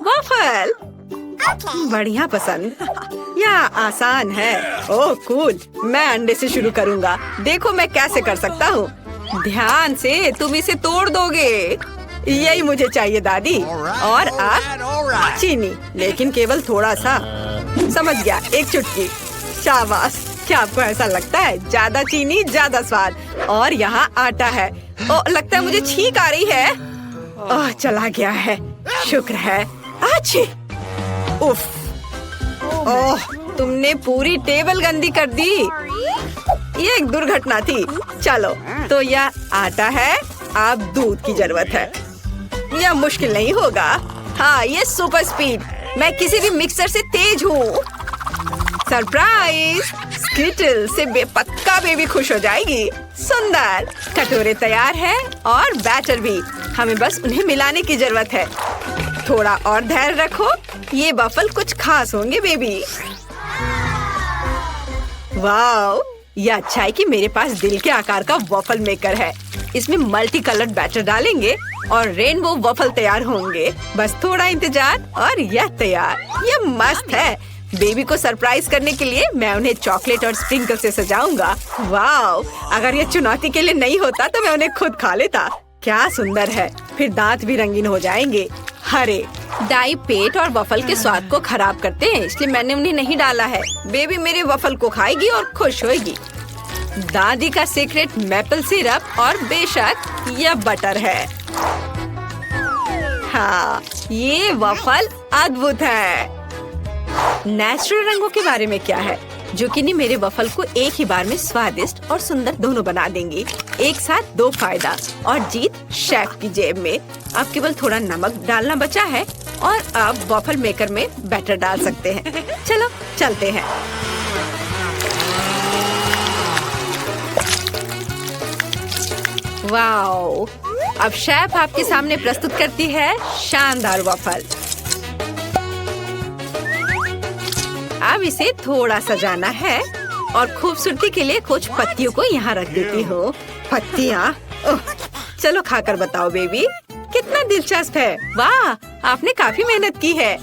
Waffle बढ़िया पसंद। यह आसान है। ओह कूल। मैं अंडे से शुरू करूँगा। देखो मैं कैसे कर सकता हूँ। ध्यान से, तुम इसे तोड़ दोगे। यही मुझे चाहिए दादी। और अब चीनी, लेकिन केवल थोड़ा सा। समझ गया, एक चुटकी। शाबाश। क्या आपको ऐसा लगता है? ज्यादा चीनी ज्यादा स्वाद। और यहाँ आटा है। ओह लगता है मुझे छींक आ रही है। ओह चला गया है। शुक्र है। अच्छी। उफ। ओह तुमने पूरी टेबल गंदी कर दी। ये एक दुर्घटना थी। चलो तो यह आटा है। अब दूध की जरूरत है। यह मुश्किल नहीं होगा। हाँ ये सुपर स्पीड। मैं किसी भी मिक्सर से तेज हूँ। सरप्राइज। स्किटल से पक्का बेबी खुश हो जाएगी। सुंदर। कटोरे तैयार है और बैटर भी। हमें बस उन्हें मिलाने की जरूरत है। थोड़ा और धैर्य रखो। ये वफल कुछ खास होंगे बेबी। वाह, यह अच्छा है कि मेरे पास दिल के आकार का वफल मेकर है। इसमें मल्टी कलर्ड बैटर डालेंगे और रेनबो वफल तैयार होंगे। बस थोड़ा इंतजार और यह तैयार। यह मस्त है। बेबी को सरप्राइज करने के लिए मैं उन्हें चॉकलेट और स्प्रिंकल से सजाऊंगा। वाह, अगर यह चुनौती के लिए नहीं होता तो मैं उन्हें खुद खा लेता। क्या सुंदर है। फिर दांत भी रंगीन हो जाएंगे। हरे डाई पेट और वफल के स्वाद को खराब करते हैं, इसलिए मैंने उन्हें नहीं डाला है। बेबी मेरे वफल को खाएगी और खुश होएगी। दादी का सीक्रेट मैपल सिरप और बेशक यह बटर है। हाँ ये वफल अद्भुत है। नेचुरल रंगों के बारे में क्या है? जुकीनी मेरे वफल को एक ही बार में स्वादिष्ट और सुंदर दोनों बना देंगी। एक साथ दो फायदा और जीत शेफ की जेब में। अब केवल थोड़ा नमक डालना बचा है और अब वफल मेकर में बैटर डाल सकते हैं। चलो चलते हैं। वाओ, अब शेफ आपके सामने प्रस्तुत करती है शानदार वफल। अब इसे थोड़ा सजाना है और खूबसूरती के लिए कुछ पत्तियों को यहाँ रख देती हूँ। पत्तियाँ? चलो खाकर बताओ बेबी, कितना दिलचस्प है। वाह, आपने काफी मेहनत की है।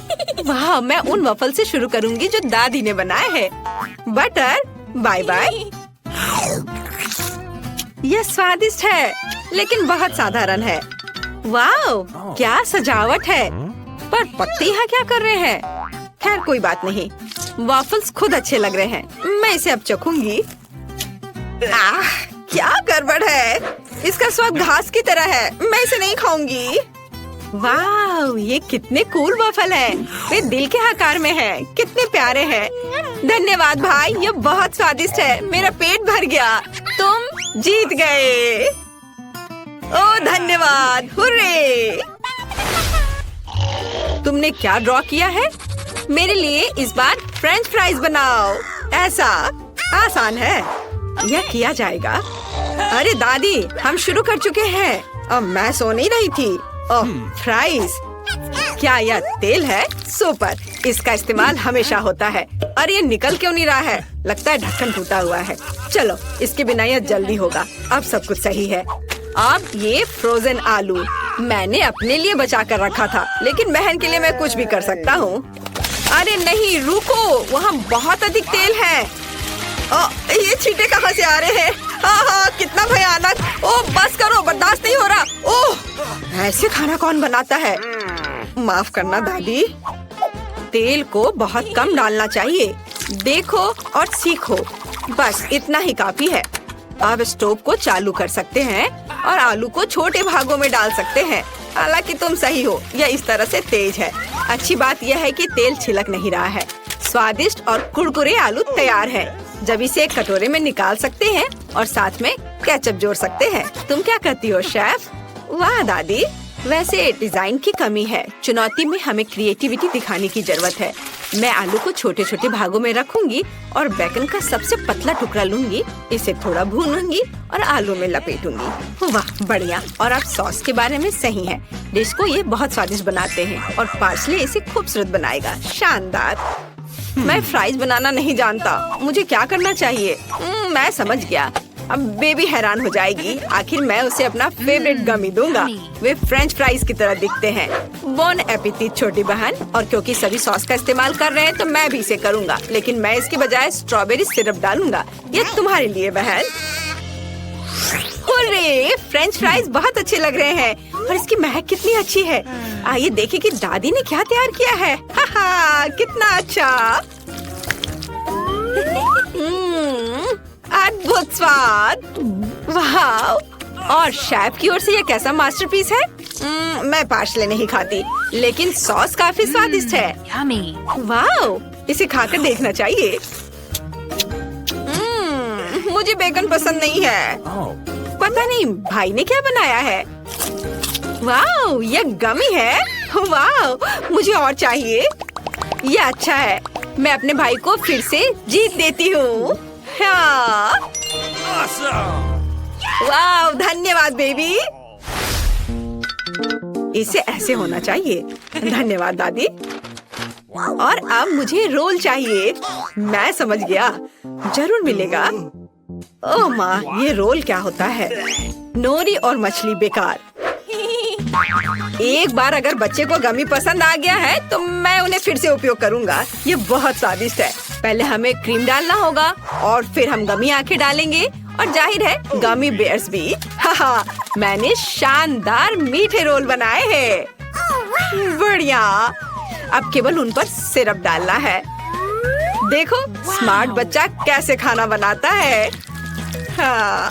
वाह, मैं उन वफल से शुरू करूँगी जो दादी ने बनाए हैं। Butter, bye bye. यह स्वादिष्ट है लेकिन बहुत साधारण है। वाह, क्या सजावट है। पर पत्ते यहाँ क्या कर रहे हैं? खैर कोई बात नहीं, वॉफल्स खुद अच्छे लग रहे हैं। मैं इसे अब चखूंगी। क्या गड़बड़ है। इसका स्वाद घास की तरह है। मैं इसे नहीं खाऊंगी। वाह, ये कितने कूल वॉफल हैं। वे दिल के आकार में हैं। कितने प्यारे हैं। धन्यवाद भाई, ये बहुत स्वादिष्ट है। मेरा पेट भर गया। तुम जीत गए। ओह धन्यवाद। हुर्रे। तुमने क्या ड्रॉ किया है? मेरे लिए इस बार फ्रेंच फ्राइज बनाओ। ऐसा आसान है। यह किया जाएगा। अरे दादी, हम शुरू कर चुके हैं। अब मैं सो नहीं रही थी। ओह फ्राइज। क्या यह तेल है? सुपर। इसका इस्तेमाल हमेशा होता है। और ये निकल क्यों नहीं रहा है? लगता है ढक्कन टूटा हुआ है। चलो, इसके बिना यह जल्दी होगा। अब सब कुछ सही है। अब ये फ्रोजन आलू मैंने अपने लिए बचा कर रखा था, लेकिन बहन के लिए मैं कुछ भी कर सकता हूँ। अरे नहीं, रुको, वहाँ बहुत अधिक तेल है। ये छींटे कहाँ से आ रहे हैं? कितना भयानक। ओह बस करो, बर्दाश्त नहीं हो रहा। ओह, ऐसे खाना कौन बनाता है? माफ करना दादी। तेल को बहुत कम डालना चाहिए। देखो और सीखो। बस इतना ही काफी है। अब स्टोव को चालू कर सकते हैं और आलू को छोटे भागों में डाल सकते हैं। हालांकि तुम सही हो, यह इस तरह से तेज है। अच्छी बात यह है कि तेल छिलक नहीं रहा है। स्वादिष्ट और कुरकुरे आलू तैयार है। जब इसे एक कटोरे में निकाल सकते हैं और साथ में केचप जोड़ सकते हैं। तुम क्या करती हो शेफ? वाह दादी, वैसे डिजाइन की कमी है। चुनौती में हमें क्रिएटिविटी दिखाने की जरूरत है। मैं आलू को छोटे छोटे भागों में रखूंगी और बेकन का सबसे पतला टुकड़ा लूंगी। इसे थोड़ा भूनूंगी और आलू में लपेटूंगी। वाह बढ़िया। और अब सॉस के बारे में सही है। डिश को ये बहुत स्वादिष्ट बनाते हैं और पार्सले इसे खूबसूरत बनाएगा। शानदार। मैं फ्राइज बनाना नहीं जानता। मुझे क्या करना चाहिए? मैं समझ गया। अब बेबी हैरान हो जाएगी। आखिर मैं उसे अपना फेवरेट गमी दूंगा। वे फ्रेंच फ्राइज की तरह दिखते हैं। बोन एपिटिट छोटी बहन। और क्योंकि सभी सॉस का इस्तेमाल कर रहे हैं तो मैं भी इसे करूंगा, लेकिन मैं इसके बजाय स्ट्रॉबेरी सिरप डालूंगा। ये तुम्हारे लिए बहन। हुर्रे! फ्रेंच फ्राइज बहुत अच्छे लग रहे हैं और इसकी महक कितनी अच्छी है। आइए देखें कि दादी ने क्या तैयार किया है। हा कितना अच्छा। अद्भुत स्वाद। वाह! और शेफ की ओर से ये कैसा मास्टरपीस है। मैं पार्सले नहीं खाती, लेकिन सॉस काफी स्वादिष्ट है। वाह! इसे खाकर देखना चाहिए। मुझे बेकन पसंद नहीं है। पता नहीं भाई ने क्या बनाया है। वाह! ये गमी है। वाह! मुझे और चाहिए। ये अच्छा है। मैं अपने भाई को फिर से जीत देती हूँ। हाँ। वाह! धन्यवाद बेबी। इसे ऐसे होना चाहिए। धन्यवाद दादी। और अब मुझे रोल चाहिए। मैं समझ गया, जरूर मिलेगा। ओह माँ, ये रोल क्या होता है। नोरी और मछली बेकार। एक बार अगर बच्चे को गमी पसंद आ गया है तो मैं उन्हें फिर से उपयोग करूंगा। ये बहुत स्वादिष्ट है। पहले हमें क्रीम डालना होगा और फिर हम गमी आंखें डालेंगे और जाहिर है गमी बेयर्स भी। हाँ, मैंने शानदार मीठे रोल बनाए हैं। बढ़िया। अब केवल उन पर सिरप डालना है। देखो स्मार्ट बच्चा कैसे खाना बनाता है। हाँ।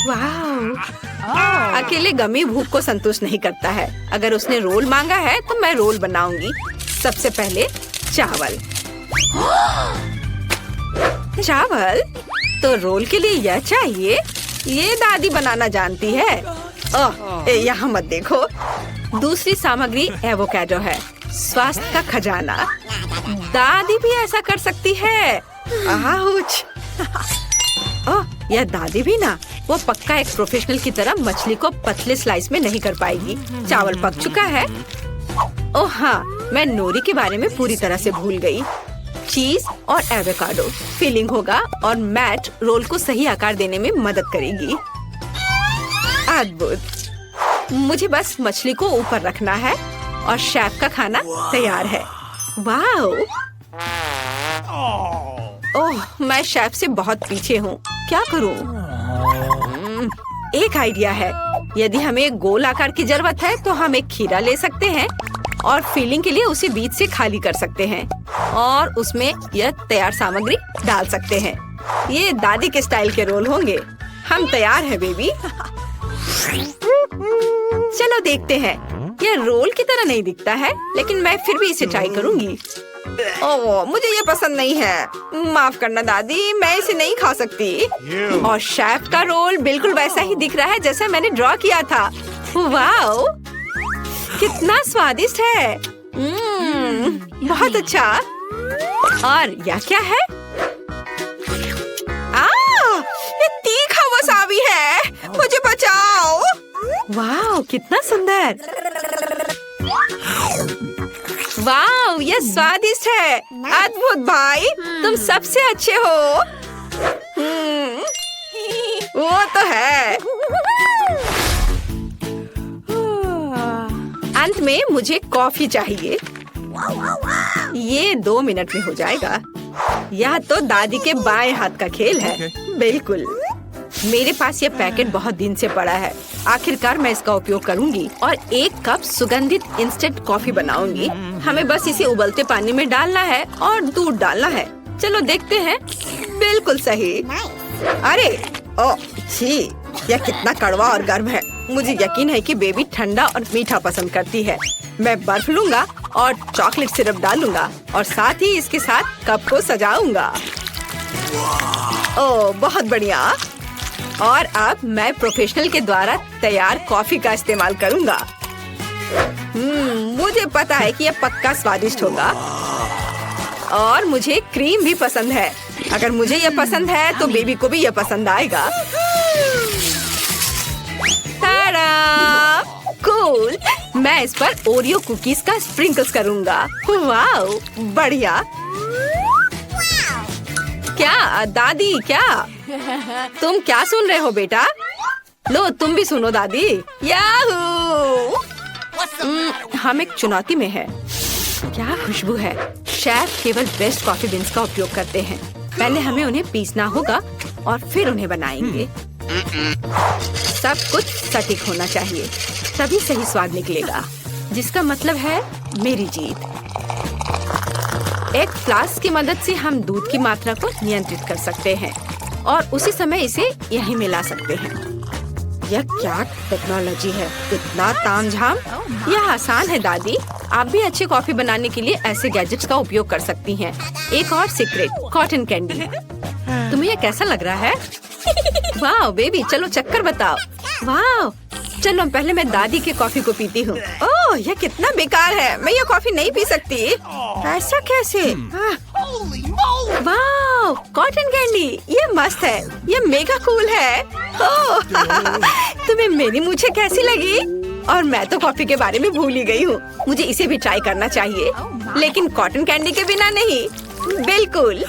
वाह! अकेले गमी भूख को संतुष्ट नहीं करता है। अगर उसने रोल मांगा है तो मैं रोल बनाऊंगी। सबसे पहले चावल। चावल तो रोल के लिए यह चाहिए। ये दादी बनाना जानती है। ओह, यहाँ मत देखो। दूसरी सामग्री एवोकाडो है, स्वास्थ्य का खजाना। दादी भी ऐसा कर सकती है। आउच! ओह, यह दादी भी ना। वो पक्का एक प्रोफेशनल की तरह मछली को पतले स्लाइस में नहीं कर पाएगी। चावल पक चुका है। ओह हाँ, मैं नोरी के बारे में पूरी तरह से भूल गई। चीज और एवोकाडो फिलिंग होगा और मैट रोल को सही आकार देने में मदद करेगी। अद्भुत। मुझे बस मछली को ऊपर रखना है और शेफ का खाना तैयार है। वाह! ओह, मैं शेफ से बहुत पीछे हूँ। क्या करूँ? एक आइडिया है। यदि हमें गोल आकार की जरूरत है तो हम एक खीरा ले सकते हैं और फिलिंग के लिए उसे बीच से खाली कर सकते हैं और उसमें यह तैयार सामग्री डाल सकते हैं। ये दादी के स्टाइल के रोल होंगे। हम तैयार हैं बेबी। चलो देखते हैं। यह रोल की तरह नहीं दिखता है, लेकिन मैं फिर भी इसे ट्राई करूंगी। ओह, मुझे ये पसंद नहीं है। माफ करना दादी, मैं इसे नहीं खा सकती। और शेफ का रोल बिल्कुल वैसा ही दिख रहा है जैसा मैंने ड्रॉ किया था। वाह! कितना स्वादिष्ट है। बहुत अच्छा। और यह क्या है? ये तीखा वसाबी है। मुझे बचाओ। वाह! कितना सुंदर। वाह! ये स्वादिष्ट है। अद्भुत भाई, तुम सबसे अच्छे हो। वो तो है। अंत में मुझे कॉफी चाहिए। ये 2 मिनट में हो जाएगा। यह तो दादी के बाएं हाथ का खेल है। बिल्कुल। मेरे पास ये पैकेट बहुत दिन से पड़ा है। आखिरकार मैं इसका उपयोग करूंगी और 1 कप सुगंधित इंस्टेंट कॉफी बनाऊंगी। हमें बस इसे उबलते पानी में डालना है और दूध डालना है। चलो देखते हैं। बिल्कुल सही। अरे ओह छी, यह कितना कड़वा और गर्म है। मुझे यकीन है कि बेबी ठंडा और मीठा पसंद करती है। मैं बर्फ लूंगा और चॉकलेट सिरप डालूंगा और साथ ही इसके साथ कप को सजाऊंगा। ओह बहुत बढ़िया। और अब मैं प्रोफेशनल के द्वारा तैयार कॉफी का इस्तेमाल करूंगा। मुझे पता है कि यह पक्का स्वादिष्ट होगा और मुझे क्रीम भी पसंद है। अगर मुझे यह पसंद है तो बेबी को भी यह पसंद आएगा। तारा! कूल! मैं इस पर ओरियो कुकीज का स्प्रिंकल्स करूंगा। वाह! बढ़िया। क्या दादी, क्या तुम क्या सुन रहे हो बेटा? लो तुम भी सुनो दादी। याहू! हम एक चुनौती में है। क्या खुशबू है। शेफ केवल बेस्ट कॉफी बीन्स का उपयोग करते हैं। पहले हमें उन्हें पीसना होगा और फिर उन्हें बनाएंगे। सब कुछ सटीक होना चाहिए, तभी सही स्वाद निकलेगा, जिसका मतलब है मेरी जीत। एक फ्लास्क की मदद से हम दूध की मात्रा को नियंत्रित कर सकते हैं और उसी समय इसे यहीं मिला सकते हैं। यह क्या टेक्नोलॉजी है, इतना तामझाम। यह आसान है दादी, आप भी अच्छी कॉफी बनाने के लिए ऐसे गैजेट्स का उपयोग कर सकती हैं। एक और सीक्रेट, कॉटन कैंडी। तुम्हें यह कैसा लग रहा है? वाह बेबी, चलो चक्कर बताओ। वाह, चलो पहले मैं दादी के कॉफी को पीती हूँ। ओह, यह कितना बेकार है, मैं ये कॉफी नहीं पी सकती। ऐसा कैसे? वाह, कॉटन कैंडी, ये मस्त है, ये मेगा कूल है। ओह, तुम्हें मेरी मूछें कैसी लगी? और मैं तो कॉफी के बारे में भूल ही गई हूँ। मुझे इसे भी ट्राई करना चाहिए, लेकिन कॉटन कैंडी के बिना नहीं। बिल्कुल,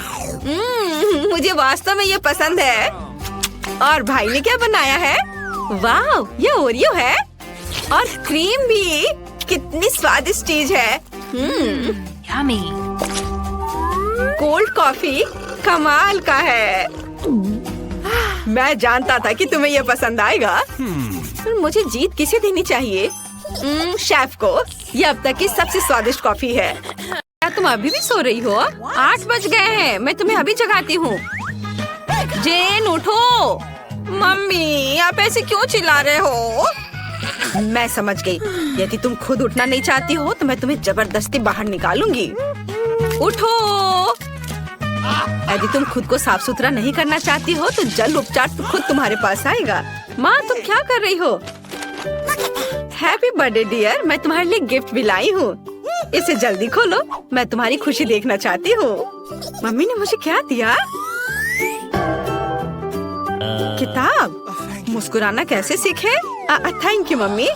मुझे वास्तव में ये पसंद है। और भाई ने क्या बनाया है? वाह, ये ओरियो है और क्रीम भी। कितनी स्वादिष्ट चीज है। Yummy. कोल्ड कॉफी कमाल का है। मैं जानता था कि तुम्हें यह पसंद आएगा। मुझे जीत किसे देनी चाहिए? शेफ को। यह अब तक की सबसे स्वादिष्ट कॉफी है। क्या तुम अभी भी सो रही हो? 8 बज गए हैं, मैं तुम्हें अभी जगाती हूँ। जेन उठो। मम्मी, आप ऐसे क्यों चिल्ला रहे हो? मैं समझ गई, यदि तुम खुद उठना नहीं चाहती हो तो मैं तुम्हें जबरदस्ती बाहर निकालूंगी। उठो। यदि तुम खुद को साफ सुथरा नहीं करना चाहती हो तो जल उपचार तो खुद तुम्हारे पास आएगा। माँ, तुम क्या कर रही हो? हैप्पी बर्थडे डियर, मैं तुम्हारे लिए गिफ्ट भी लाई हूँ। इसे जल्दी खोलो, मैं तुम्हारी खुशी देखना चाहती हूँ। मम्मी ने मुझे क्या दिया? किताब। मुस्कुराना कैसे सीखे? थैंक यू मम्मी,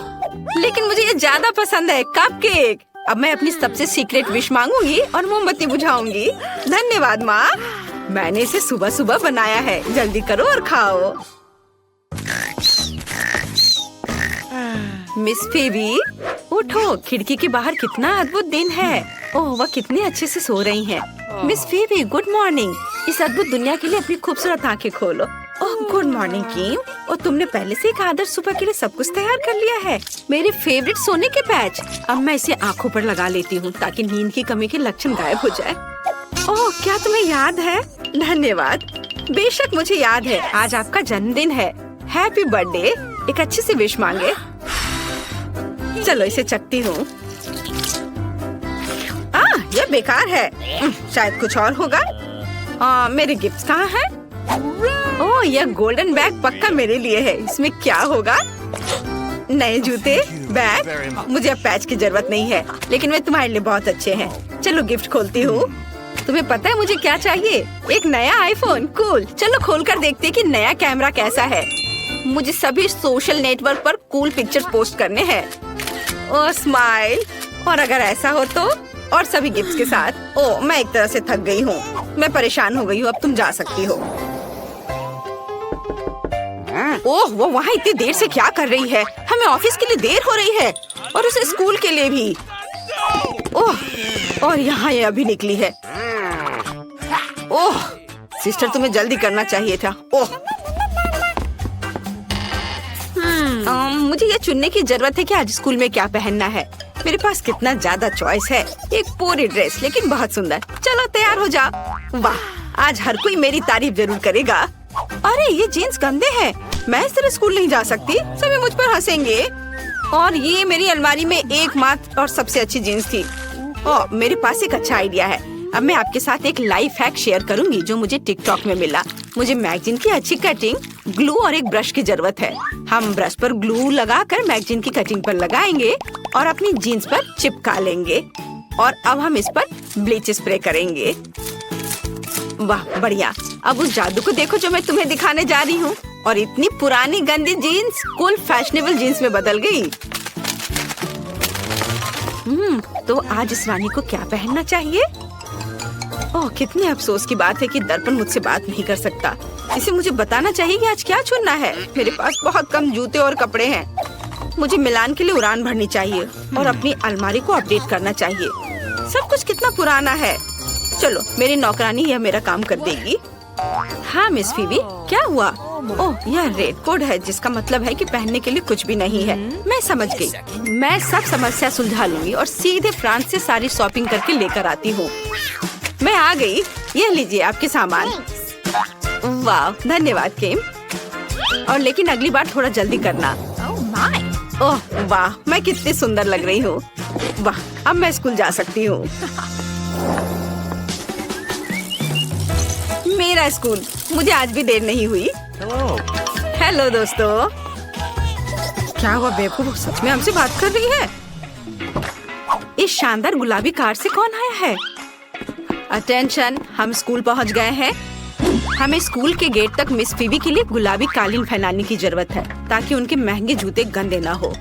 लेकिन मुझे ये ज्यादा पसंद है, कपकेक। अब मैं अपनी सबसे सीक्रेट विश मांगूंगी और मोमबत्ती बुझाऊंगी। धन्यवाद माँ, मैंने इसे सुबह सुबह बनाया है। जल्दी करो और खाओ। मिस फेबी, उठो, खिड़की के बाहर कितना अद्भुत दिन है। ओह, वह कितने अच्छे से सो रही हैं। Miss फेबी, good morning. इस अद्भुत दुनिया के लिए अपनी खूबसूरत आंखें खोलो। ओह, गुड मॉर्निंग किम। और तुमने पहले से एक आदर्श सुबह के लिए सब कुछ तैयार कर लिया है। मेरे फेवरेट सोने के पैच। अब मैं इसे आंखों पर लगा लेती हूँ ताकि नींद की कमी के लक्षण गायब हो जाए। ओह, क्या तुम्हें याद है? धन्यवाद। बेशक मुझे याद है, आज आपका जन्मदिन है। Happy birthday. एक अच्छी सी विश मांगे। चलो इसे चखती हूँ। ये बेकार है। शायद कुछ और होगा। मेरे गिफ्ट्स कहाँ हैं? ओह, यह गोल्डन बैग पक्का मेरे लिए है। इसमें क्या होगा? नए जूते, बैग। मुझे अब पैच की जरूरत नहीं है, लेकिन वे तुम्हारे लिए बहुत अच्छे हैं। चलो गिफ्ट खोलती हूँ। तुम्हें पता है मुझे क्या चाहिए? एक नया आईफोन। कूल। चलो खोलकर देखते हैं कि नया कैमरा कैसा है। मुझे सभी सोशल नेटवर्क पर कूल पिक्चर्स पोस्ट करने हैं। ओह स्माइल। और अगर ऐसा हो तो? और सभी गिफ्ट्स के साथ। ओह, मैं एक तरह से थक गई हूँ। मैं परेशान हो गई हूँ। अब तुम जा सकती हो। ओह, वो वहाँ इतनी देर से क्या कर रही है? हमें ऑफिस के लिए देर हो रही है और उसे स्कूल के लिए भी। ओह, और यहाँ ये अभी निकली है। ओह सिस्टर, तुम्हें जल्दी करना चाहिए था। ओह, मुझे ये चुनने की जरूरत है कि आज स्कूल में क्या पहनना है। मेरे पास कितना ज्यादा चॉइस है। एक पूरी ड्रेस, लेकिन बहुत सुंदर। चलो तैयार हो जाओ। वाह, आज हर कोई मेरी तारीफ जरूर करेगा। अरे ये जीन्स गंदे हैं, मैं इस तरह स्कूल नहीं जा सकती। सभी मुझ पर हंसेंगे। और ये मेरी अलमारी में एकमात्र और सबसे अच्छी जीन्स थी। ओह, मेरे पास एक अच्छा आइडिया है। अब मैं आपके साथ एक लाइफ हैक शेयर करूंगी जो मुझे टिकटॉक में मिला। मुझे मैगजीन की अच्छी कटिंग, ग्लू और एक ब्रश की जरूरत है। हम ब्रश पर ग्लू लगाकर मैगजीन की कटिंग पर लगाएंगे और अपनी जीन्स पर चिपका लेंगे। और अब हम इस पर ब्लीच स्प्रे करेंगे। वाह बढ़िया। अब उस जादू को देखो जो मैं तुम्हें दिखाने जा रही हूँ। और इतनी पुरानी गंदी जीन्स कूल फैशनेबल जीन्स में बदल गई। तो आज इस रानी को क्या पहनना चाहिए? ओह, कितने अफसोस की बात है कि दर्पण मुझसे बात नहीं कर सकता। इसे मुझे बताना चाहिए कि आज क्या चुनना है। मेरे पास बहुत कम जूते और कपड़े हैं। मुझे मिलान के लिए उड़ान भरनी चाहिए और अपनी अलमारी को अपडेट करना चाहिए। सब कुछ कितना पुराना है। चलो, मेरी नौकरानी यह मेरा काम कर देगी। हाँ मिस फीबी, क्या हुआ? ओह, यह रेड कोड है, जिसका मतलब है कि पहनने के लिए कुछ भी नहीं है। मैं समझ गई। मैं सब समस्या सुलझा लूंगी और सीधे फ्रांस से सारी शॉपिंग करके लेकर आती हूँ। मैं आ गई। यह लीजिए आपके सामान। वाह, धन्यवाद केम। और लेकिन अगली बार थोड़ा जल्दी करना। Oh my! ओह वाह, मैं कितनी सुंदर लग रही हूँ। वाह, अब मैं स्कूल जा सकती हूँ। मेरा स्कूल। मुझे आज भी देर नहीं हुई। हेलो दोस्तों। क्या हुआ बेवकूफ, सच में हमसे बात कर रही है? इस शानदार गुलाबी कार से कौन आया है? अटेंशन, हम स्कूल पहुंच गए हैं। हमें स्कूल के गेट तक मिस फीबी के लिए गुलाबी कालीन फैलाने की जरूरत है ताकि उनके महंगे जूते गंदे ना हो।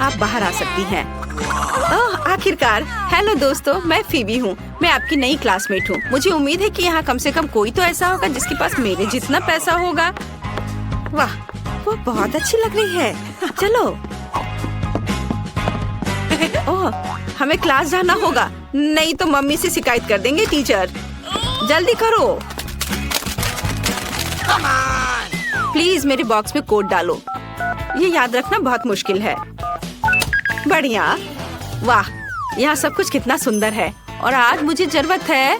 आप बाहर आ सकती हैं। ओह, आखिरकार। हेलो दोस्तों, मैं फीबी हूँ। मैं आपकी नई क्लासमेट हूँ। मुझे उम्मीद है कि यहाँ कम से कम कोई तो ऐसा होगा जिसके पास मेरे जितना पैसा होगा। वाह, वो बहुत अच्छी लग रही है। चलो। ओह, हमें क्लास जाना होगा, नहीं तो मम्मी से शिकायत कर देंगे टीचर। जल्दी करो। प्लीज मेरे बॉक्स में कोड डालो। ये याद रखना बहुत मुश्किल है। बढ़िया। वाह, यहाँ सब कुछ कितना सुंदर है। और आज मुझे जरूरत है।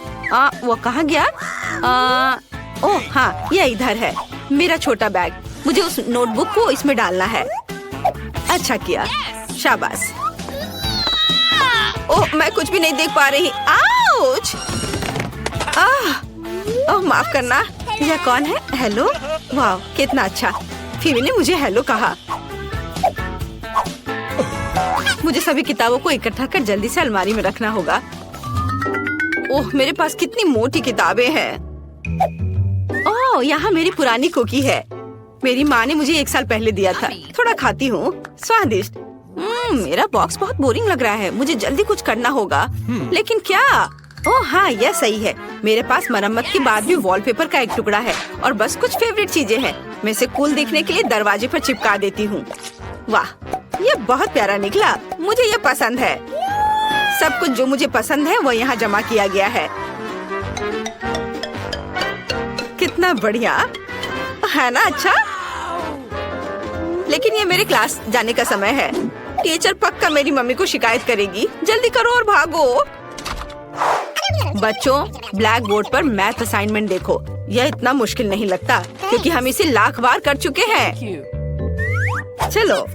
वो कहाँ गया? ओह हाँ, ये इधर है। मेरा छोटा बैग। मुझे उस नोटबुक को इसमें डालना है। अच्छा किया, शाबाश। ओह, मैं कुछ भी नहीं देख पा रही। आउच! ओह, माफ करना। यह कौन है? हेलो। वाह, कितना अच्छा। फीबी ने मुझे हेलो कहा। मुझे सभी किताबों को इकट्ठा कर जल्दी से अलमारी में रखना होगा। ओह, मेरे पास कितनी मोटी किताबें हैं। ओह, यहाँ मेरी पुरानी कुकी है। मेरी माँ ने मुझे 1 साल पहले दिया था। थोड़ा खाती हूँ। स्वादिष्ट। मेरा बॉक्स बहुत बोरिंग लग रहा है। मुझे जल्दी कुछ करना होगा। लेकिन क्या? ओह हाँ, यह सही है। मेरे पास मरम्मत के बाद भी वॉलपेपर का एक टुकड़ा है और बस कुछ फेवरेट चीजें हैं। मैं इसे कूल दिखने के लिए दरवाजे पर चिपका देती हूँ। वाह, ये बहुत प्यारा निकला। मुझे ये पसंद है। सब कुछ जो मुझे पसंद है वो यहाँ जमा किया गया है। कितना बढ़िया है ना? अच्छा, लेकिन ये मेरे क्लास जाने का समय है। टीचर पक्का मेरी मम्मी को शिकायत करेगी। जल्दी करो और भागो। बच्चों, ब्लैक बोर्ड पर मैथ असाइनमेंट देखो। यह इतना मुश्किल नहीं लगता क्योंकि हम इसे लाख बार कर चुके हैं। चलो,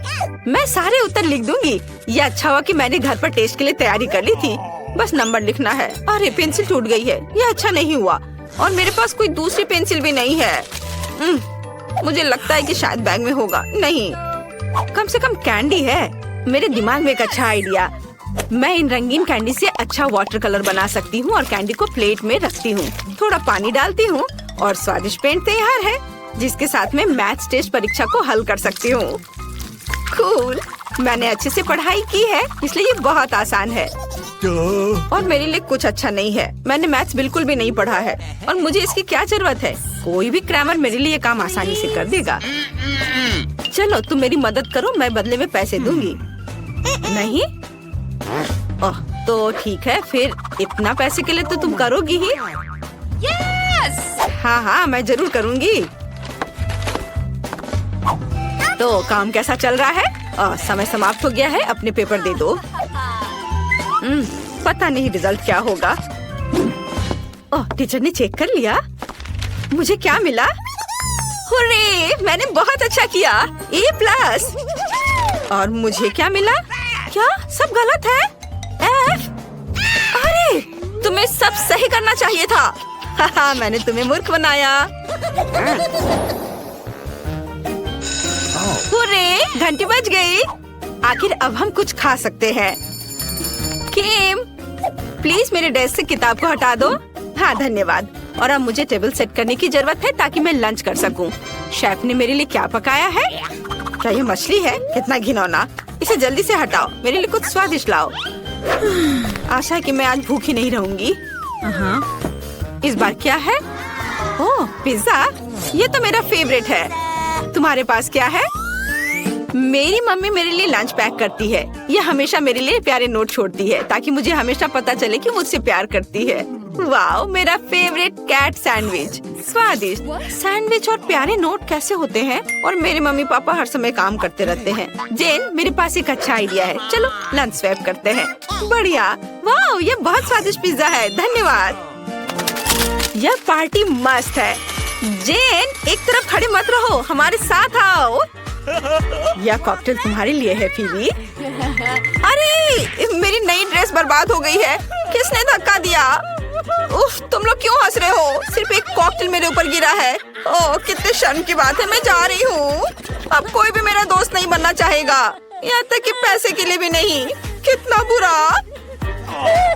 मैं सारे उत्तर लिख दूंगी। यह अच्छा हुआ कि मैंने घर पर टेस्ट के लिए तैयारी कर ली थी। बस नंबर लिखना है। अरे, पेंसिल टूट गई है। यह अच्छा नहीं हुआ। और मेरे पास कोई दूसरी पेंसिल भी नहीं है। मुझे लगता है कि शायद बैग में होगा। नहीं, कम से कम कैंडी है। मेरे दिमाग में एक अच्छा आइडिया। मैं इन रंगीन कैंडी से अच्छा वाटर कलर बना सकती हूँ और कैंडी को प्लेट में रखती हूँ। थोड़ा पानी डालती हूँ और स्वादिष्ट पेंट तैयार है, जिसके साथ में मैथ्स टेस्ट परीक्षा को हल कर सकती हूँ। कूल। मैंने अच्छे से पढ़ाई की है, इसलिए ये बहुत आसान है। और मेरे लिए कुछ अच्छा नहीं है। मैंने मैथ्स बिल्कुल भी नहीं पढ़ा है और मुझे इसकी क्या जरूरत है। कोई भी क्रैमर मेरे लिए काम आसानी से कर देगा। चलो, तुम मेरी मदद करो, मैं बदले में पैसे दूंगी। नहीं? ओह, तो ठीक है फिर। इतना पैसे के लिए तो तुम करोगी ही। Yes! हाँ हाँ, मैं जरूर करूंगी। तो काम कैसा चल रहा है? समय समाप्त हो गया है। अपने पेपर दे दो। पता नहीं रिजल्ट क्या होगा। ओह, टीचर ने चेक कर लिया। मुझे क्या मिला? हुर्रे, मैंने बहुत अच्छा किया। A+। और मुझे क्या मिला? क्या सब गलत है? F। अरे, तुम्हें सब सही करना चाहिए था। हाहा, मैंने तुम्हें मूर्ख बनाया। हुर्रे, घंटी बज गई। आखिर अब हम कुछ खा सकते हैं। किम, प्लीज मेरे डेस्क से किताब को हटा दो। हाँ, धन्यवाद। और अब मुझे टेबल सेट करने की जरूरत है ताकि मैं लंच कर सकूं। शेफ ने मेरे लिए क्या पकाया है? क्या ये मछली है? कितना घिनौना। इसे जल्दी से हटाओ। मेरे लिए कुछ स्वादिष्ट लाओ। आशा है कि मैं आज भूखी नहीं रहूंगी। इस बार क्या है? ओह, पिज्जा। ये तो मेरा फेवरेट है। तुम्हारे पास क्या है? मेरी मम्मी मेरे लिए लंच पैक करती है। ये हमेशा मेरे लिए प्यारे नोट छोड़ती है ताकि मुझे हमेशा पता चले कि मुझसे प्यार करती है। वाओ, मेरा फेवरेट कैट सैंडविच। स्वादिष्ट सैंडविच और प्यारे नोट कैसे होते हैं? और मेरे मम्मी पापा हर समय काम करते रहते हैं। जेन, मेरे पास एक अच्छा आइडिया है। चलो लंच स्वैप करते हैं। बढ़िया। वाओ, ये बहुत स्वादिष्ट पिज्जा है। धन्यवाद। यह पार्टी मस्त है। जेन, एक तरफ खड़े मत रहो, हमारे साथ आओ। यह कॉकटेल तुम्हारे लिए है, फीबी। अरे, मेरी नई ड्रेस बर्बाद हो गई है। किसने धक्का दिया? उफ, तुम लोग क्यों हंस रहे हो? सिर्फ एक कॉकटेल मेरे ऊपर गिरा है। ओह, कितने शर्म की बात है। मैं जा रही हूँ। अब कोई भी मेरा दोस्त नहीं बनना चाहेगा, यहाँ तक कि पैसे के लिए भी नहीं। कितना बुरा।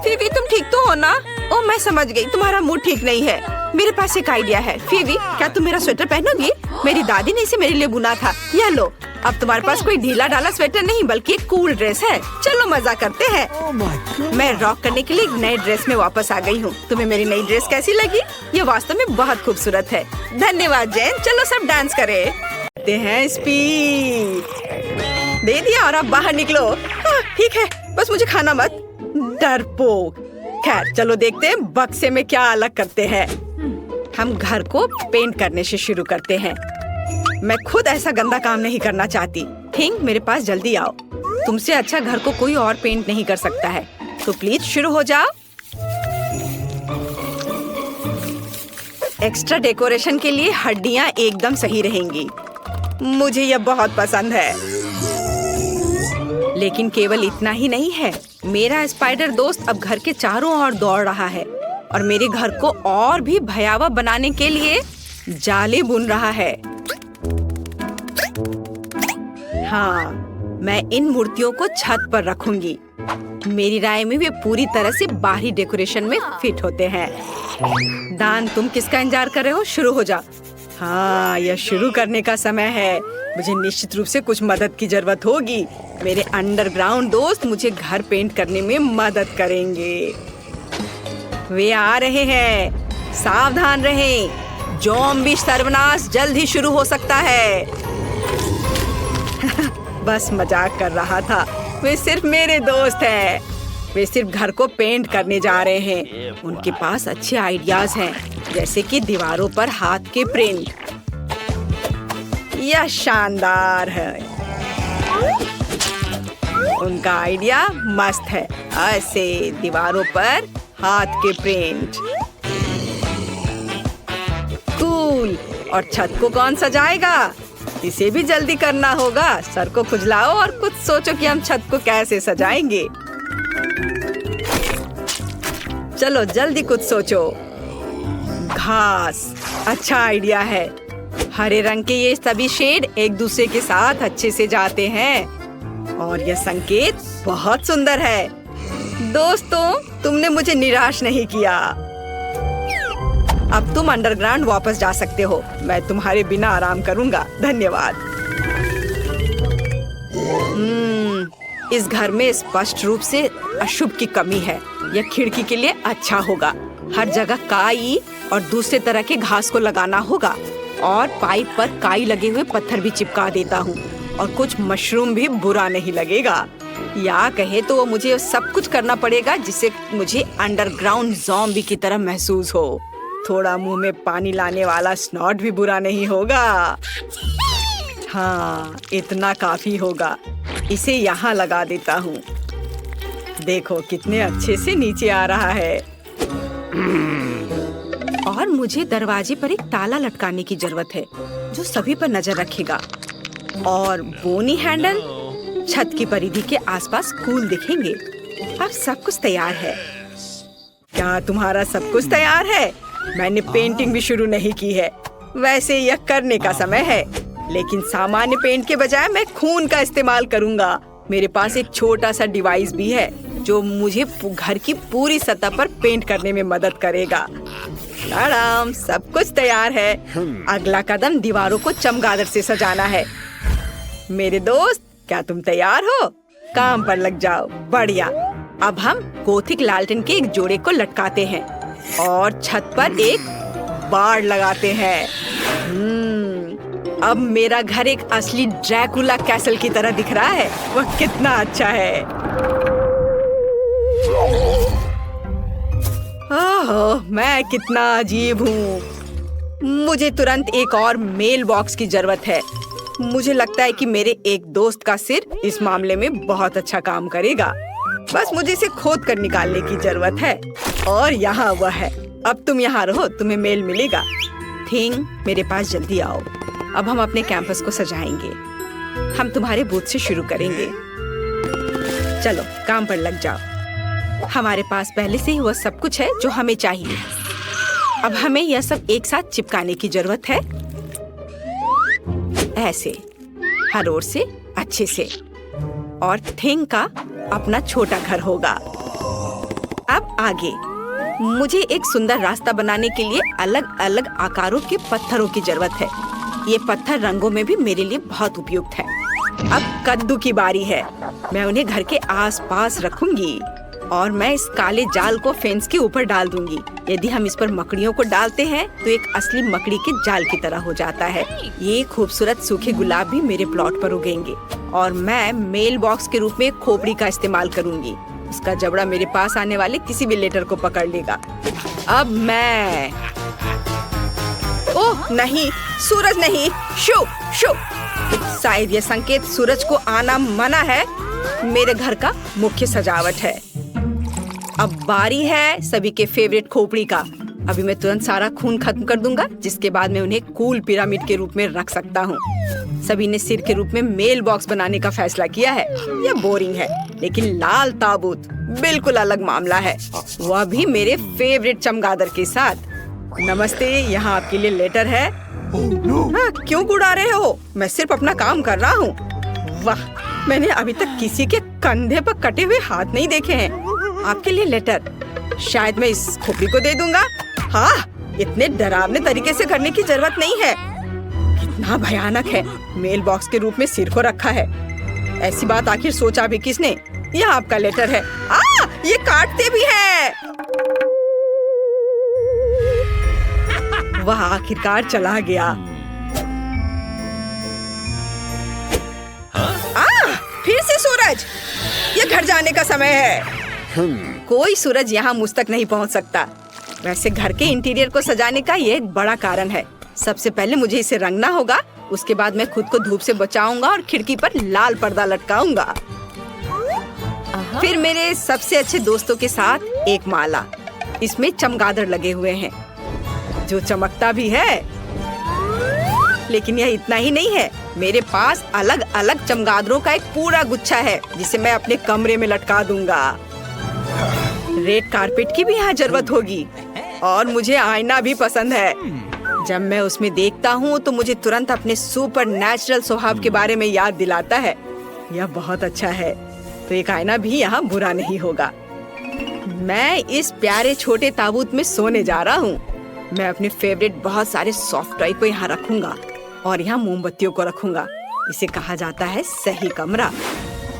फीबी, तुम ठीक तो हो ना? ओह, मैं समझ गई, तुम्हारा मूड ठीक नहीं है। मेरे पास एक आइडिया है। फीबी, क्या तुम मेरा स्वेटर पहनोगी? मेरी दादी ने इसे मेरे लिए बुना था। यह लो। अब तुम्हारे पास कोई ढीला ढाला स्वेटर नहीं बल्कि एक कूल ड्रेस है। चलो मजा करते हैं। मैं रॉक करने के लिए एक नए ड्रेस में वापस आ गई हूँ। तुम्हें मेरी नई ड्रेस कैसी लगी? ये वास्तव में बहुत खूबसूरत है। धन्यवाद जैन। चलो सब डांस करें। देते हैं स्पीड। दे दिया और अब बाहर निकलो। ठीक है, बस मुझे खाना मत। डरपोक। खैर, चलो देखते हैं बक्से में क्या अलग करते हैं। हम घर को पेंट करने से शुरू करते हैं। मैं खुद ऐसा गंदा काम नहीं करना चाहती। थिंक, मेरे पास जल्दी आओ। तुमसे अच्छा घर को कोई और पेंट नहीं कर सकता है, तो प्लीज शुरू हो जाओ। एक्स्ट्रा डेकोरेशन के लिए हड्डियां एकदम सही रहेंगी। मुझे यह बहुत पसंद है। लेकिन केवल इतना ही नहीं है। मेरा स्पाइडर दोस्त अब घर के चारों ओर दौड़ रहा है और मेरे घर को और भी भयावह बनाने के लिए जाले बुन रहा है। हाँ, मैं इन मूर्तियों को छत पर रखूंगी। मेरी राय में वे पूरी तरह से बाहरी डेकोरेशन में फिट होते हैं। दान, तुम किसका इंतजार कर रहे हो? शुरू हो जा। हाँ, यह शुरू करने का समय है। मुझे निश्चित रूप से कुछ मदद की जरूरत होगी। मेरे अंडरग्राउंड दोस्त मुझे घर पेंट करने में मदद करेंगे। वे आ रहे हैं। सावधान रहें। ज़ॉम्बी सर्वनाश जल्द ही शुरू हो सकता है। बस मजाक कर रहा था। वे सिर्फ मेरे दोस्त हैं। वे सिर्फ घर को पेंट करने जा रहे हैं। उनके पास अच्छे आइडियाज हैं, जैसे कि दीवारों पर हाथ के प्रिंट। यह शानदार है। उनका आइडिया मस्त है। ऐसे दीवारों पर हाथ के प्रिंट। कूल। और छत को कौन सजाएगा? इसे भी जल्दी करना होगा। सर को खुजलाओ और कुछ सोचो कि हम छत को कैसे सजाएंगे। चलो जल्दी कुछ सोचो। घास अच्छा आइडिया है। हरे रंग के ये सभी शेड एक दूसरे के साथ अच्छे से जाते हैं और यह संकेत बहुत सुंदर है। दोस्तों, तुमने मुझे निराश नहीं किया। अब तुम अंडरग्राउंड वापस जा सकते हो। मैं तुम्हारे बिना आराम करूंगा। धन्यवाद। इस घर में स्पष्ट रूप से अशुभ की कमी है। यह खिड़की के लिए अच्छा होगा। हर जगह काई और दूसरे तरह के घास को लगाना होगा और पाइप पर काई लगे हुए पत्थर भी चिपका देता हूँ और कुछ मशरूम भी बुरा नहीं लगेगा। या कहे तो मुझे सब कुछ करना पड़ेगा जिससे मुझे अंडरग्राउंड ज़ॉम्बी की तरह महसूस हो। थोड़ा मुंह में पानी लाने वाला स्नॉट भी बुरा नहीं होगा। हाँ, इतना काफी होगा। इसे यहाँ लगा देता हूँ। देखो कितने अच्छे से नीचे आ रहा है। और मुझे दरवाजे पर एक ताला लटकाने की जरूरत है जो सभी पर नजर रखेगा। और बोनी हैंडल छत की परिधि के आसपास कूल दिखेंगे। अब सब कुछ तैयार है। क्या तुम्हारा सब कुछ तैयार है? मैंने पेंटिंग भी शुरू नहीं की है। वैसे यह करने का समय है, लेकिन सामान्य पेंट के बजाय मैं खून का इस्तेमाल करूंगा। मेरे पास एक छोटा सा डिवाइस भी है जो मुझे घर की पूरी सतह पर पेंट करने में मदद करेगा। आराम, सब कुछ तैयार है। अगला कदम दीवारों को चमगादड़ से सजाना है। मेरे दोस्त, क्या तुम तैयार हो? काम पर लग जाओ। बढ़िया। अब हम गोथिक लालटेन के एक जोड़े को लटकाते हैं। और छत पर एक बाड़ लगाते हैं। अब मेरा घर एक असली ड्रैकुला कैसल की तरह दिख रहा है। वह कितना अच्छा है। ओह, मैं कितना अजीब हूँ। मुझे तुरंत एक और मेल बॉक्स की जरूरत है। मुझे लगता है कि मेरे एक दोस्त का सिर इस मामले में बहुत अच्छा काम करेगा। बस मुझे इसे खोद कर निकालने की जरूरत है। और यहाँ वह है। अब तुम यहाँ रहो, तुम्हें मेल मिलेगा। थिंग, मेरे पास जल्दी आओ। अब हम अपने कैंपस को सजाएंगे। हम तुम्हारे बूथ से शुरू करेंगे। चलो काम पर लग जाओ। हमारे पास पहले से ही वह सब कुछ है जो हमें चाहिए। अब हमें यह सब एक साथ चिपकाने की जरूरत है। ऐसे, हर ओर से अच्छे से। और थिंग का अपना छोटा घर होगा। अब आगे मुझे एक सुंदर रास्ता बनाने के लिए अलग अलग आकारों के पत्थरों की जरूरत है। ये पत्थर रंगों में भी मेरे लिए बहुत उपयुक्त है। अब कद्दू की बारी है। मैं उन्हें घर के आसपास रखूंगी और मैं इस काले जाल को फेंस के ऊपर डाल दूंगी। यदि हम इस पर मकड़ियों को डालते हैं तो एक असली मकड़ी के जाल की तरह हो जाता है। ये खूबसूरत सूखे गुलाब भी मेरे प्लॉट पर उगेंगे और मैं मेल बॉक्स के रूप में खोपड़ी का इस्तेमाल करूंगी। उसका जबड़ा मेरे पास आने वाले किसी भी लेटर को पकड़ लेगा। अब मैं ओह नहीं, सूरज नहीं। शो शो, शायद ये संकेत सूरज को आना मना है। मेरे घर का मुख्य सजावट है। अब बारी है सभी के फेवरेट खोपड़ी का। अभी मैं तुरंत सारा खून खत्म कर दूंगा, जिसके बाद मैं उन्हें कूल पिरामिड के रूप में रख सकता हूँ। सभी ने सिर के रूप में मेल बॉक्स बनाने का फैसला किया है। यह बोरिंग है, लेकिन लाल ताबूत बिल्कुल अलग मामला है। वह भी मेरे फेवरेट चमगादड़ के साथ। नमस्ते, यहाँ आपके लिए लेटर है। हाँ, क्यों उड़ा रहे हो? मैं सिर्फ अपना काम कर रहा हूँ। वाह, मैंने अभी तक किसी के कंधे पर कटे हुए हाथ नहीं देखे हैं। आपके लिए लेटर। शायद मैं इस खोपड़ी को दे दूंगा। हाँ, इतने डरावने तरीके से करने की जरूरत नहीं है। कितना भयानक है। मेल बॉक्स के रूप में सिर को रखा है। ऐसी बात आखिर सोचा भी किसने? यह आपका लेटर है। ये काटते भी है। वह आखिरकार चला गया। फिर से सूरज। ये घर जाने का समय है। कोई सूरज यहाँ मुझ तक नहीं पहुँच सकता। वैसे घर के इंटीरियर को सजाने का ये एक बड़ा कारण है। सबसे पहले मुझे इसे रंगना होगा। उसके बाद मैं खुद को धूप से बचाऊंगा और खिड़की पर लाल पर्दा लटकाऊंगा। फिर मेरे सबसे अच्छे दोस्तों के साथ एक माला। इसमें चमगादड़ लगे हुए हैं, जो चमकता भी है। लेकिन यह इतना ही नहीं है। मेरे पास अलग अलग चमगादड़ों का एक पूरा गुच्छा है, जिसे मैं अपने कमरे में लटका दूंगा। रेड कारपेट की भी यहाँ जरूरत होगी। और मुझे आईना भी पसंद है। जब मैं उसमें देखता हूँ तो मुझे तुरंत अपने सुपर नेचुरल स्वभाव के बारे में याद दिलाता है। यह बहुत अच्छा है। तो एक आईना भी यहाँ बुरा नहीं होगा। मैं इस प्यारे छोटे ताबूत में सोने जा रहा हूँ। मैं अपने फेवरेट बहुत सारे सॉफ्ट टॉय को यहाँ रखूंगा और यहाँ मोमबत्तियों को रखूंगा। इसे कहा जाता है सही कमरा।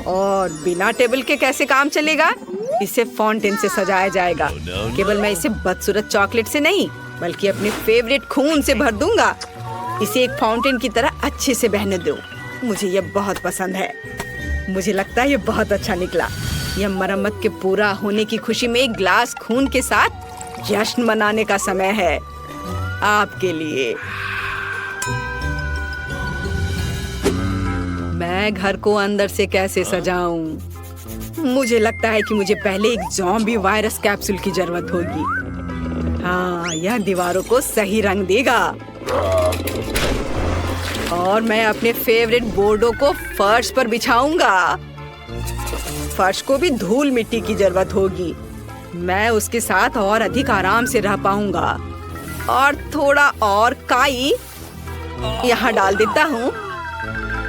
और बिना टेबल के कैसे काम चलेगा? इसे फाउंटेन से सजाया जाएगा। केवल मैं इसे बदसूरत चॉकलेट से नहीं, बल्कि अपने फेवरेट खून से भर दूंगा। इसे एक फाउंटेन की तरह अच्छे से बहने दो। मुझे यह बहुत पसंद है। मुझे लगता है ये बहुत अच्छा निकला। यह मरम्मत के पूरा होने की खुशी में एक ग्लास खून के साथ जश्न मनाने का समय है। आपके लिए। मैं घर को अंदर से कैसे सजाऊं? मुझे लगता है कि मुझे पहले एक ज़ॉम्बी वायरस कैप्सूल की जरूरत होगी। हाँ, यह दीवारों को सही रंग देगा। और मैं अपने फेवरेट बोर्डों को फर्श पर बिछाऊंगा। फर्श को भी धूल मिट्टी की जरूरत होगी। मैं उसके साथ और अधिक आराम से रह पाऊंगा। और थोड़ा और काई यहाँ डाल देता हूँ।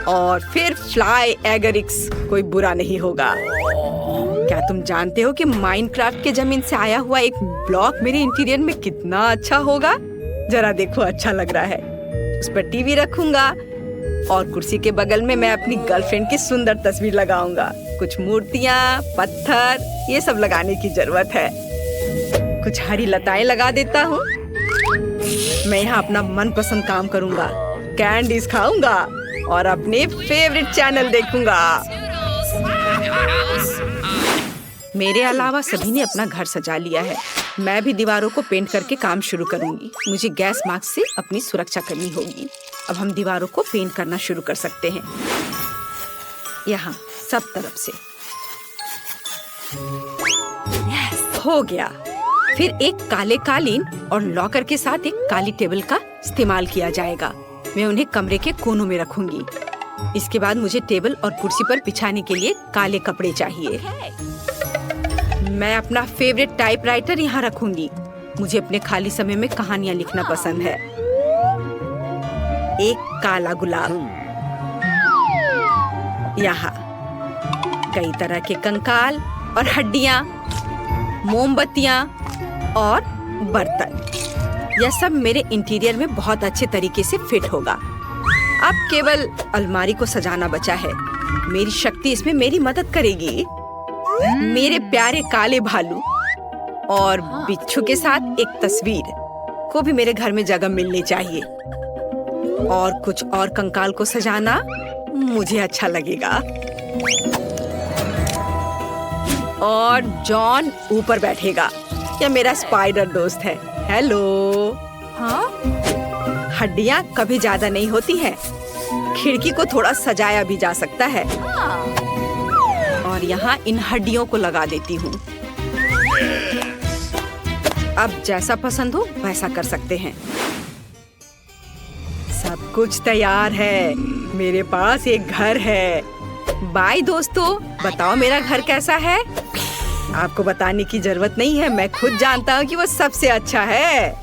और फिर फ्लाई एगरिक्स। कोई बुरा नहीं होगा। क्या तुम जानते हो कि माइनक्राफ्ट के जमीन से आया हुआ एक ब्लॉक मेरे इंटीरियर में कितना अच्छा होगा? जरा देखो, अच्छा लग रहा है। उस पर टीवी रखूंगा और कुर्सी के बगल में मैं अपनी गर्लफ्रेंड की सुंदर तस्वीर लगाऊंगा। कुछ मूर्तियाँ, पत्थर, ये सब लगाने की जरूरत है। कुछ हरी लताएं लगा देता हूँ। मैं यहाँ अपना मनपसंद काम करूँगा, कैंडीज खाऊंगा और अपने फेवरेट चैनल देखूंगा। मेरे अलावा सभी ने अपना घर सजा लिया है। मैं भी दीवारों को पेंट करके काम शुरू करूंगी। मुझे गैस मास्क से अपनी सुरक्षा करनी होगी। अब हम दीवारों को पेंट करना शुरू कर सकते हैं, यहाँ सब तरफ से। हो गया। फिर एक काले कालीन और लॉकर के साथ एक काली टेबल का इस्तेमाल किया जाएगा। मैं उन्हें कमरे के कोनों में रखूंगी। इसके बाद मुझे टेबल और कुर्सी पर बिछाने के लिए काले कपड़े चाहिए। मैं अपना फेवरेट टाइपराइटर यहाँ रखूंगी। मुझे अपने खाली समय में कहानियाँ लिखना पसंद है। एक काला गुलाब, यहाँ कई तरह के कंकाल और हड्डियाँ, मोमबत्तियाँ और बर्तन। यह सब मेरे इंटीरियर में बहुत अच्छे तरीके से फिट होगा। अब केवल अलमारी को सजाना बचा है। मेरी शक्ति इसमें मेरी मदद करेगी। मेरे प्यारे काले भालू और बिच्छू के साथ एक तस्वीर को भी मेरे घर में जगह मिलनी चाहिए। और कुछ और कंकाल को सजाना मुझे अच्छा लगेगा। और जॉन ऊपर बैठेगा। यह मेरा स्पाइडर दोस्त है। हेलो। हाँ? हड्डियाँ कभी ज्यादा नहीं होती हैं। खिड़की को थोड़ा सजाया भी जा सकता है। और यहाँ इन हड्डियों को लगा देती हूँ। अब जैसा पसंद हो वैसा कर सकते हैं। सब कुछ तैयार है। मेरे पास एक घर है। बाय दोस्तों, बताओ मेरा घर कैसा है? आपको बताने की जरूरत नहीं है, मैं खुद जानता हूँ कि वो सबसे अच्छा है।